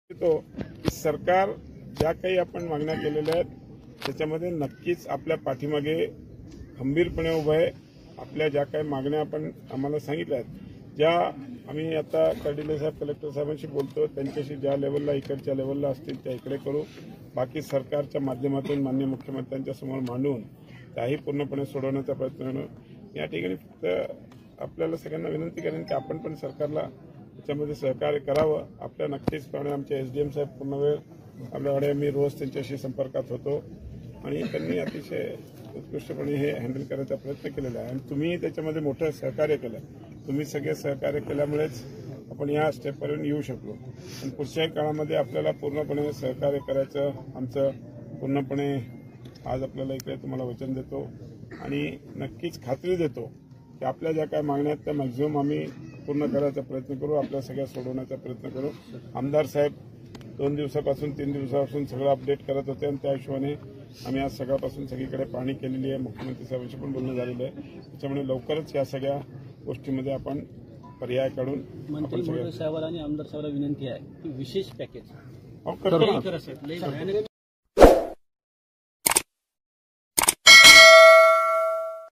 तो की सरकार ज्या काही आपण मागण्या केलेल्या आहेत त्याच्यामध्ये नक्कीच आपल्या पाठीमागे खंबीरपणे उभं आहे। आपल्या ज्या काही मागण्या आपण आम्हाला सांगितल्या आहेत, ज्या आम्ही आता कर्डिले साहेब कलेक्टर साहेबांशी बोलतो, त्यांच्याशी ज्या लेवलला इकडच्या लेवलला असतील त्या इकडे करू, बाकी सरकारच्या माध्यमातून माननीय मुख्यमंत्र्यांच्या समोर मांडून त्याही पूर्णपणे सोडवण्याचा प्रयत्न करू। या ठिकाणी फक्त आपल्याला सगळ्यांना विनंती करेन की आपण पण सरकारला त्याच्यामध्ये सहकार्य करावं। आपल्या नक्कीचप्रमाणे आमचे एसडीएम साहेब पूर्ण वेळ आपल्याकडे, मी रोज त्यांच्याशी संपर्कात होतो आणि त्यांनी अतिशय उत्कृष्टपणे हे हँडल करायचा प्रयत्न केलेला आहे आणि तुम्ही त्याच्यामध्ये मोठं सहकार्य केलं। तुम्ही सगळे सहकार्य केल्यामुळेच आपण या स्टेपपर्यंत येऊ शकलो आणि पुढच्याही काळामध्ये आपल्याला पूर्णपणे सहकार्य करायचं आमचं पूर्णपणे आज आपल्याला इकडे तुम्हाला वचन देतो आणि नक्कीच खात्री देतो की आपल्या ज्या काही मागण्या आहेत त्या मॅक्झिमम आम्ही पूर्ण करायचा प्रयत्न करू, आपल्या सगळ्या सोडवण्याचा प्रयत्न करू। आमदार साहेब 2 दिवसापासून 3 दिवसापासून सगळं अपडेट करत होते आणि त्या हिशोबाने आम्ही आज सकाळपासून सगळीकडे पाहणी केलेली आहे। मुख्यमंत्री साहेबांशी पण बोलणं झालेलं आहे, त्याच्यामुळे लवकरच या सगळ्या गोष्टीमध्ये आपण पर्याय काढून मंत्री साहेबांना आणि आमदार साहेबांना विनंती आहे की विशेष पॅकेज करतो ना।